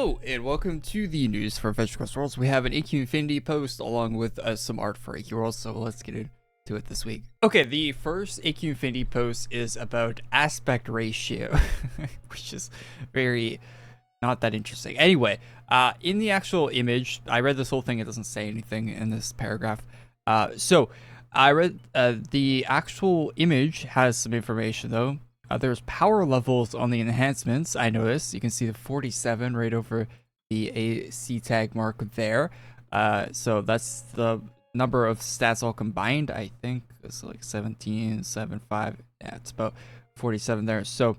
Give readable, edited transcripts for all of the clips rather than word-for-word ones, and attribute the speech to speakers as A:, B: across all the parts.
A: Hello and welcome to the news for Adventure Quest Worlds. We have an AQW Infinity post along with some art for AQ Worlds, so let's get into it this week. Okay, the first AQW Infinity post is about aspect ratio, which is very not that interesting. Anyway, in the actual image, I read this whole thing. It doesn't say anything in this paragraph. So I read the actual image has some information though. There's power levels on the enhancements. I noticed you can see the 47 right over the AC tag mark there. So that's the number of stats all combined. I think it's like 17.75. Yeah, it's about 47 there. So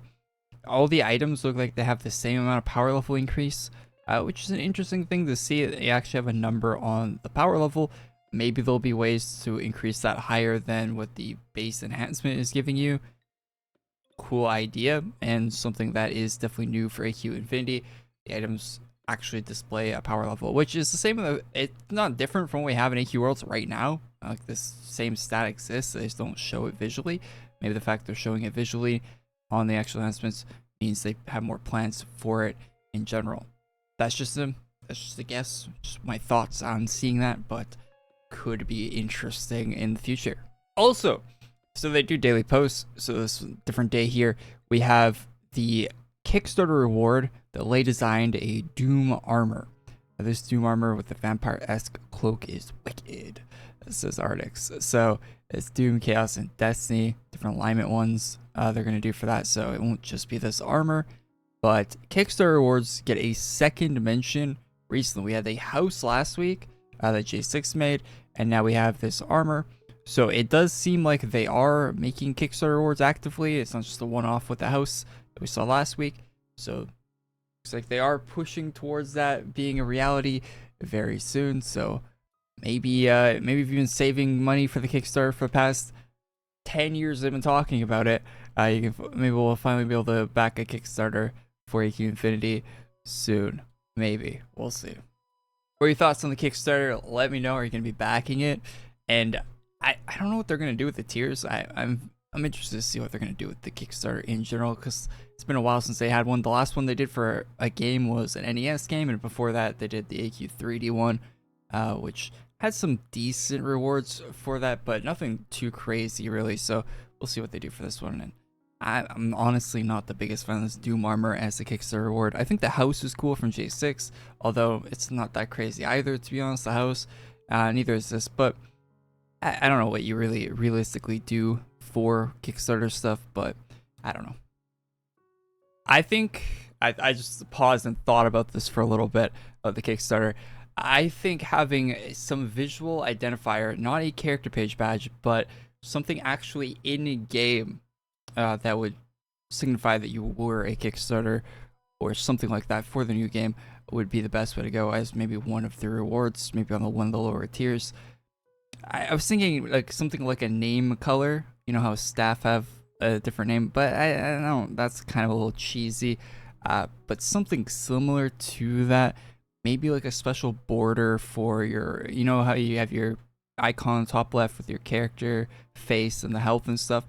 A: all the items look like they have the same amount of power level increase, which is an interesting thing to see. They actually have a number on the power level. Maybe there'll be ways to increase that higher than what the base enhancement is giving you. Cool idea, and something that is definitely new for AQW Infinity. The items actually display a power level, which is the same. It's not different from what we have in AQ Worlds right now. Like this same stat exists, they just don't show it visually. Maybe the fact they're showing it visually on the actual enhancements means they have more plans for it in general. That's just a guess, just my thoughts on seeing that, but could be interesting in the future. Also, so they do daily posts. So this different day here, we have the Kickstarter reward that they designed a Doom armor. This Doom armor with the vampire-esque cloak is wicked. This says Artix. So it's Doom, Chaos, and Destiny. Different alignment ones they're going to do for that. So it won't just be this armor. But Kickstarter rewards get a second mention recently. We had a house last week that J6 made. And now we have this armor. So it does seem like they are making Kickstarter rewards actively. It's not just a one-off with the house that we saw last week. So looks like they are pushing towards that being a reality very soon. So maybe if you've been saving money for the Kickstarter for the past 10 years, they've been talking about it. Maybe we'll finally be able to back a Kickstarter for AQW Infinity soon. Maybe we'll see. What are your thoughts on the Kickstarter? Let me know. Are you going to be backing it? And I don't know what they're going to do with the tiers. I'm interested to see what they're going to do with the Kickstarter in general, because it's been a while since they had one. The last one they did for a game was an NES game, and before that they did the AQ 3D one, which had some decent rewards for that, but nothing too crazy really. So we'll see what they do for this one. And I'm honestly not the biggest fan of this Doom armor as a Kickstarter reward. I think the house is cool from J6, although it's not that crazy either, to be honest. The house, neither is this, but I don't know what you really realistically do for Kickstarter stuff, but I don't know. I think I just paused and thought about this for a little bit of the Kickstarter. I think having some visual identifier, not a character page badge, but something actually in game that would signify that you were a Kickstarter or something like that for the new game would be the best way to go, as maybe one of the rewards, maybe on one of the lower tiers. I was thinking like something like a name color. You know how staff have a different name, but I don't know, that's kind of a little cheesy. But something similar to that, maybe like a special border for your, you know how you have your icon top left with your character face and the health and stuff.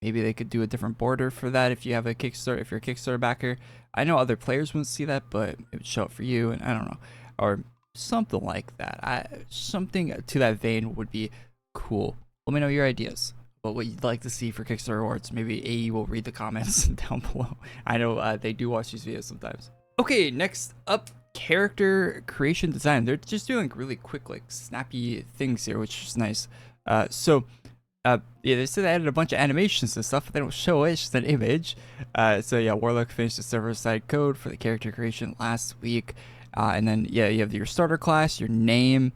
A: Maybe they could do a different border for that if you have a Kickstarter, if you're a Kickstarter backer. I know other players wouldn't see that, but it would show up for you, and I don't know. Or something like that. Something to that vein would be cool. Let me know your ideas about what you'd like to see for Kickstarter rewards. Maybe AE will read the comments down below. I know they do watch these videos sometimes. Okay, next up, character creation design. They're just doing like really quick, like snappy things here, which is nice. Yeah, they said they added a bunch of animations and stuff, but they don't show it. It's just an image. So yeah, Warlock finished the server-side code for the character creation last week. And then, yeah, you have your starter class, your name,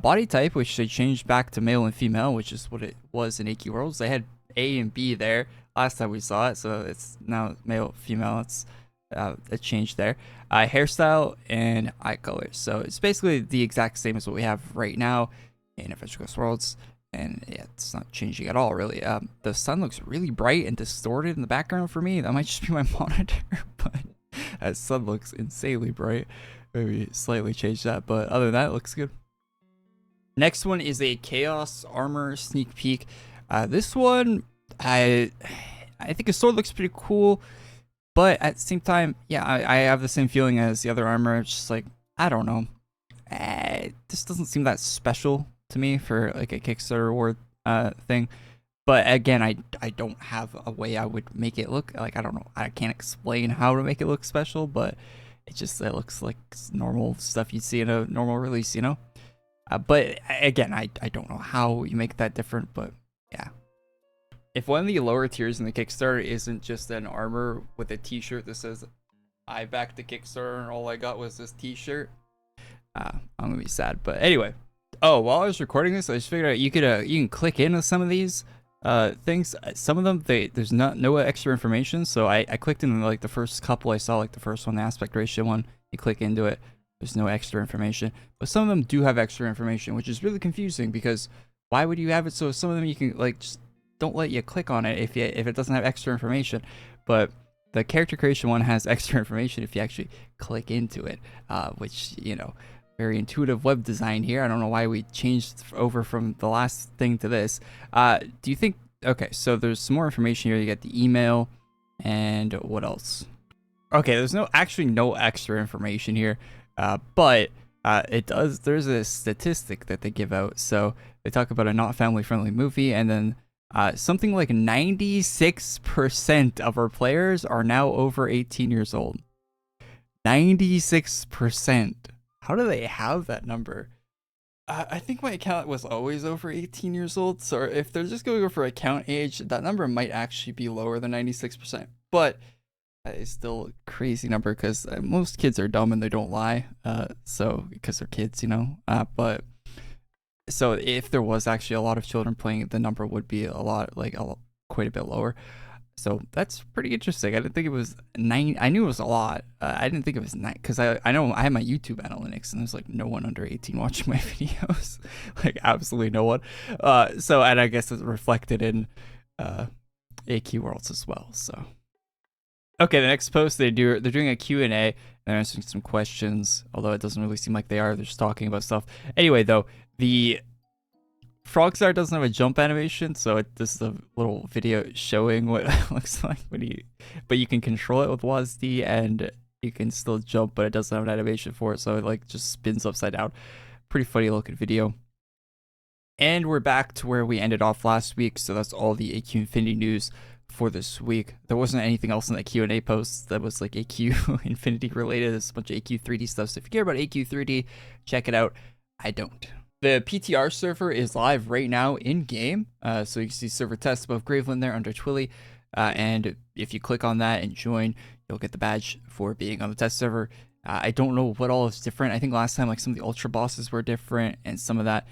A: body type, which they changed back to male and female, which is what it was in AQ Worlds. They had A and B there last time we saw it, so it's now male, female. It's a change there. Hairstyle and eye color. So it's basically the exact same as what we have right now in Adventure Quest Worlds. And yeah, it's not changing at all, really. The sun looks really bright and distorted in the background for me. That might just be my monitor, but the sun looks insanely bright. Maybe slightly change that, but other than that, it looks good. Next one is a Chaos Armor sneak peek. This one, I think his sword looks pretty cool, But at the same time, yeah, I have the same feeling as the other armor. It's just like, I don't know. This doesn't seem that special to me for like a Kickstarter reward thing. But again, I don't have a way I would make it look like, I don't know. I can't explain how to make it look special, but it looks like normal stuff you'd see in a normal release, you know? But again, I don't know how you make that different, but yeah. If one of the lower tiers in the Kickstarter isn't just an armor with a t-shirt that says, I backed the Kickstarter and all I got was this t-shirt, I'm gonna be sad. But anyway, oh, while I was recording this, I just figured out you can click into some of these things. Some of them there's no extra information, so I clicked in like the first couple I saw, like the first one, the aspect ratio one. You click into it, there's no extra information, but some of them do have extra information, which is really confusing because why would you have it? So some of them you can like just don't let you click on it if it doesn't have extra information, but the character creation one has extra information if you actually click into it, which, you know, very intuitive web design here. I don't know why we changed over from the last thing to this. Do you think, okay, so there's some more information here. You get the email and what else? Okay, there's no extra information here, but there's a statistic that they give out. So they talk about a not family friendly movie, and then something like 96% of our players are now over 18 years old. 96%. How do they have that number? I think my account was always over 18 years old, so if they're just going for account age, that number might actually be lower than 96%. But it's still a crazy number because most kids are dumb and they don't lie. So because they're kids, you know. But so if there was actually a lot of children playing, the number would be quite a bit lower. So that's pretty interesting. I didn't think it was 9. I knew it was a lot. I didn't think it was 9 because I know I have my YouTube analytics and there's like no one under 18 watching my videos, like absolutely no one. So and I guess it's reflected in AQ Worlds as well. So okay, the next post they're doing a Q&A. They're answering some questions, although it doesn't really seem like they are. They're just talking about stuff. Anyway, though, the Frogstar doesn't have a jump animation, so this is a little video showing what it looks like but you can control it with WASD and you can still jump, but it doesn't have an animation for it, so it like just spins upside down. Pretty funny looking video. And we're back to where we ended off last week, so that's all the AQ Infinity news for this week. There wasn't anything else in that Q&A post that was like AQ Infinity related. There's a bunch of AQ 3D stuff, so if you care about AQ 3D, check it out. I don't. The PTR server is live right now in game, so you can see server test above Graveland there under Twilly, and if you click on that and join, you'll get the badge for being on the test server. I don't know what all is different. I think last time like some of the ultra bosses were different and some of that,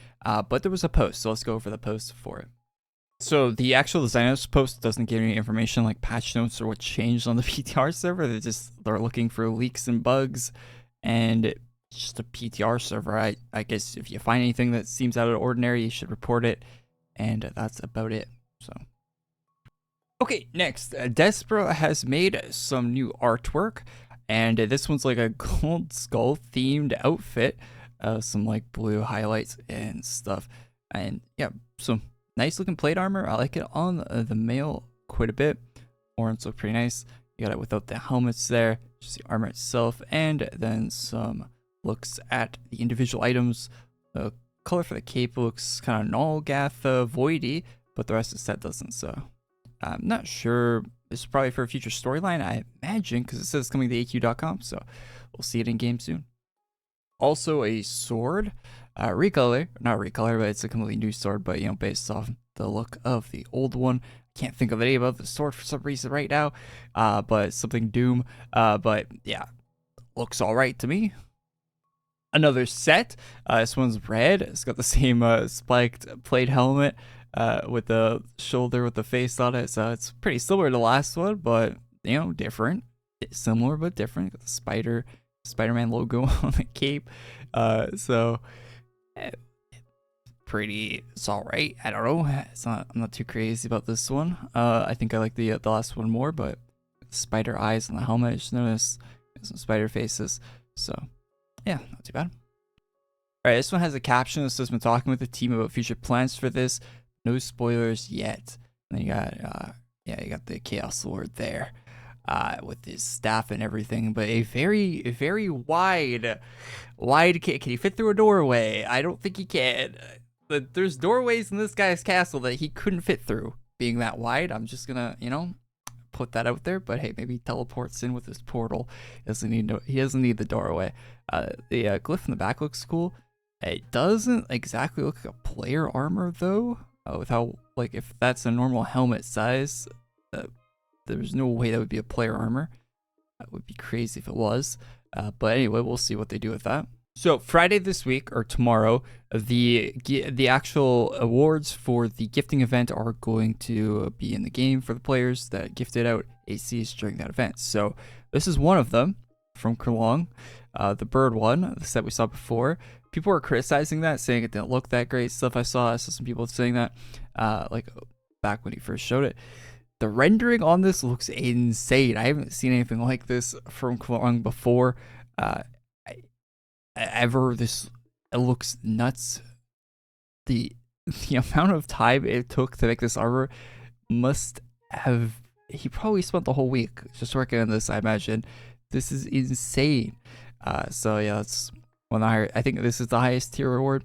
A: but there was a post, so let's go over the post for it. So the actual designers post doesn't give any information like patch notes or what changed on the PTR server. They're looking for leaks and bugs, and it's just a PTR server. I guess if you find anything that seems out of the ordinary, you should report it, and that's about it. So okay, next, Despera has made some new artwork, and this one's like a gold skull themed outfit, some like blue highlights and stuff, and yeah, some nice looking plate armor. I like it on the male quite a bit. Horns look pretty nice. You got it without the helmets there, just the armor itself, and then some looks at the individual items. The color for the cape looks kind of Nulgath voidy, but the rest of the set doesn't, so I'm not sure. This is probably for a future storyline, I imagine, because it says it's coming to AQ.com, so we'll see it in game soon. Also a sword, not recolor, but it's a completely new sword, but you know, based off the look of the old one. Can't think of the name of the sword for some reason right now, but something Doom, but yeah, looks all right to me. Another set, this one's red. It's got the same spiked plate helmet with the shoulder with the face on it, so it's pretty similar to the last one, but you know, different. Similar but different. Got the Spider-Man logo on the cape, so it's all right. I don't know. I'm not too crazy about this one. I think I like the last one more, but spider eyes on the helmet. I just noticed some spider faces, so yeah, not too bad. All right, this one has a caption that says, "Been talking with the team about future plans for this. No spoilers yet." And then you got you got the Chaos Lord there. with his staff and everything, but a very wide can he fit through a doorway? I don't think he can. But there's doorways in this guy's castle that he couldn't fit through, being that wide. I'm just gonna, put that out there. But hey, maybe he teleports in with his portal. He doesn't need the doorway. The glyph in the back looks cool. It doesn't exactly look like a player armor though. With how, like, if that's a normal helmet size, there's no way that would be a player armor. That would be crazy if it was. But anyway, we'll see what they do with that. So Friday this week, or tomorrow, the actual awards for the gifting event are going to be in the game for the players that gifted out ACs during that event. So this is one of them from Crulon, the bird one, the set we saw before. People were criticizing that, saying it didn't look that great. I saw some people saying that, like back when he first showed it. The rendering on this looks insane. I haven't seen anything like this from Crulon before. It looks nuts. The amount of time it took to make this armor he probably spent the whole week just working on this, I imagine. This is insane. So yeah, that's one of the higher, I think this is the highest tier reward,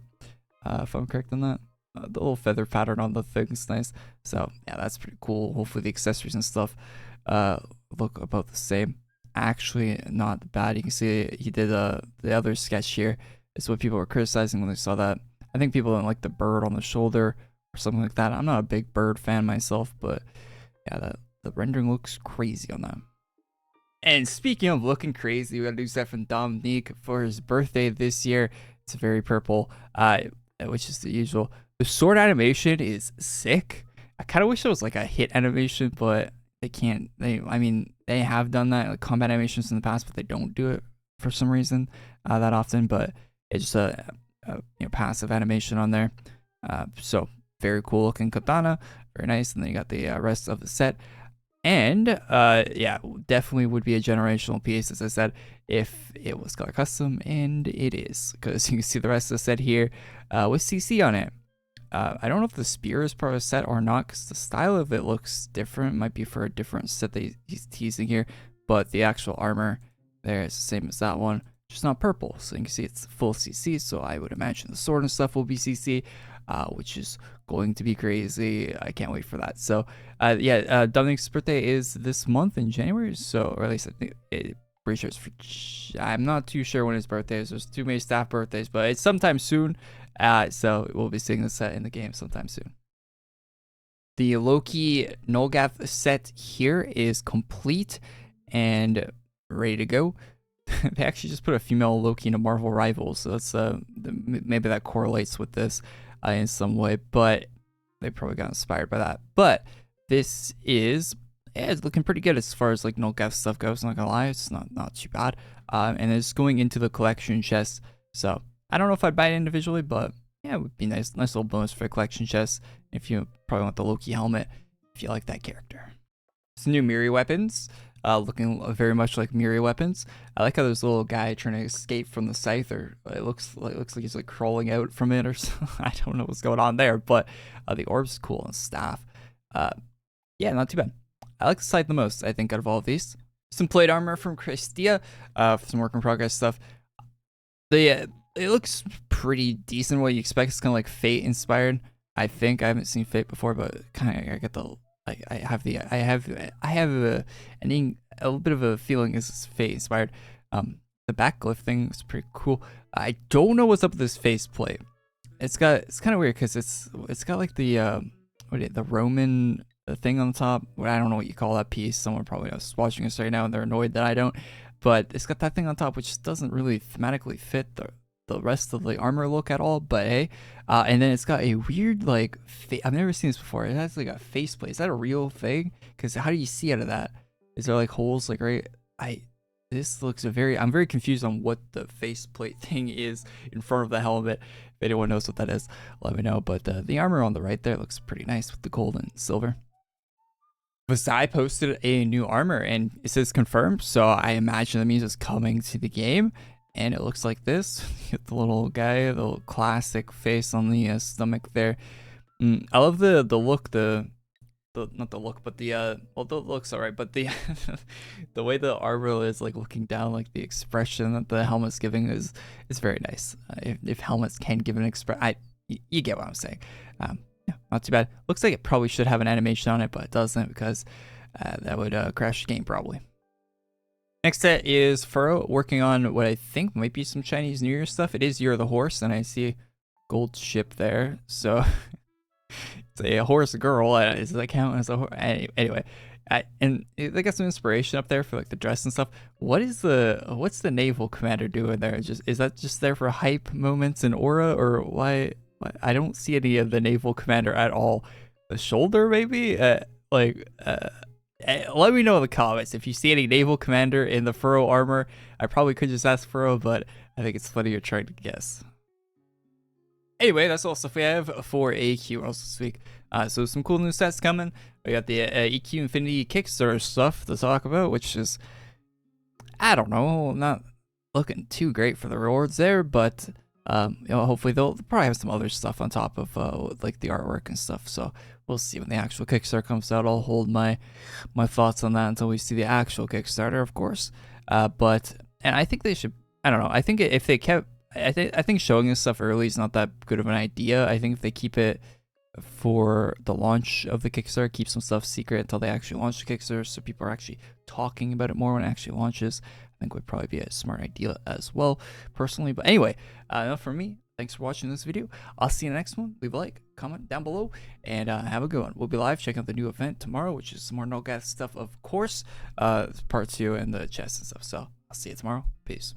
A: if I'm correct on that. The little feather pattern on the thing's nice. So yeah, that's pretty cool. Hopefully the accessories and stuff look about the same. Actually not bad. You can see he did the other sketch here. Is what people were criticizing when they saw that. I think people didn't like the bird on the shoulder or something like that. I'm not a big bird fan myself, but yeah, the rendering looks crazy on that. And speaking of looking crazy, we got Azeph and Dominik for his birthday this year. It's very purple, which is the usual. The sword animation is sick. I kind of wish it was like a hit animation, but they can't. They have done that, like combat animations in the past, but they don't do it for some reason that often. But it's just a passive animation on there. So very cool looking katana, very nice. And then you got the rest of the set. And yeah, definitely would be a generational piece, as I said, if it was color custom, and it is, because you can see the rest of the set here with CC on it. I don't know if the spear is part of the set or not, because the style of it looks different. It might be for a different set that he's teasing here, but the actual armor there is the same as that one, just not purple. So you can see it's full CC, so I would imagine the sword and stuff will be CC, which is going to be crazy. I can't wait for that. So yeah, Dominik's birthday is this month in January, so, or at least I think pretty sure it's I'm not too sure when his birthday is. There's too many staff birthdays, but it's sometime soon. So we'll be seeing the set in the game sometime soon. The Loki Nulgath set here is complete and ready to go. They actually just put a female Loki in a Marvel Rivals, so that's maybe that correlates with this in some way, but they probably got inspired by that. But this is, yeah, it's looking pretty good as far as like Nulgath stuff goes. I'm not gonna lie, it's not too bad. And it's going into the collection chest, so I don't know if I'd buy it individually, but yeah, it would be nice little bonus for a collection chest if you probably want the Loki helmet if you like that character. Some new Mihuri weapons, looking very much like Mihuri weapons. I like how there's a little guy trying to escape from the scythe, or it looks like he's like crawling out from it or something. I don't know what's going on there, but the orb's cool and staff. Yeah, not too bad. I like the scythe the most, I think, out of all of these. Some plate armor from Krystia, some work in progress stuff. It looks pretty decent. What you expect. It's kind of like Fate inspired. I think I haven't seen Fate before, but kind of I get the I have a little bit of a feeling it's Fate inspired. The back glyph thing is pretty cool. I don't know what's up with this faceplate. It's kind of weird because it's got like the Roman thing on the top. I don't know what you call that piece. Someone probably is watching us right now and they're annoyed that I don't. But it's got that thing on top which doesn't really thematically fit the rest of the armor look at all, but hey. And then it's got a weird like I've never seen this before. It has like a faceplate. Is that a real thing? Because how do you see out of that? Is there like holes like right? This looks I'm very confused on what the faceplate thing is in front of the helmet. If anyone knows what that is, let me know. But the armor on the right there looks pretty nice with the gold and silver. Vosai posted a new armor and it says confirmed, so I imagine that means it's coming to the game. And it looks like this. Get the little guy, the little classic face on the stomach there. I love the look, the not the look, but the well, the look's alright, but the the way the armor is like looking down, like the expression that the helmet's giving is very nice. If helmets can give an you get what I'm saying. Yeah, not too bad. Looks like it probably should have an animation on it, but it doesn't because that would crash the game probably. Next set is Fero working on what I think might be some Chinese New Year stuff. It is Year of the Horse, and I see gold ship there, so it's a horse girl. Does that count as a horse? Anyway, and they got some inspiration up there for like the dress and stuff. What's the naval commander doing there? Is that just there for hype moments and aura, or why? I don't see any of the naval commander at all. The shoulder maybe? Let me know in the comments if you see any naval commander in the Fero armor. I probably could just ask Fero, but I think it's funny you're trying to guess. Anyway, that's all stuff we have for AQ also this week. So some cool new sets coming. We got the AQ Infinity Kickstarter stuff to talk about, which is, I don't know, not looking too great for the rewards there, but hopefully they'll probably have some other stuff on top of like the artwork and stuff. So we'll see when the actual Kickstarter comes out. I'll hold my thoughts on that until we see the actual Kickstarter, of course. And I think they should. I don't know. I think if they kept, I think showing this stuff early is not that good of an idea. I think if they keep it for the launch of the Kickstarter, keep some stuff secret until they actually launch the Kickstarter, so people are actually talking about it more when it actually launches, I think would probably be a smart idea as well, personally. But anyway, enough from me. Thanks for watching this video. I'll see you in the next one. Leave a like, comment down below, and have a good one. We'll be live checking out the new event tomorrow, which is some more Nulgath stuff, of course. Part 2 and the chest and stuff. So I'll see you tomorrow. Peace.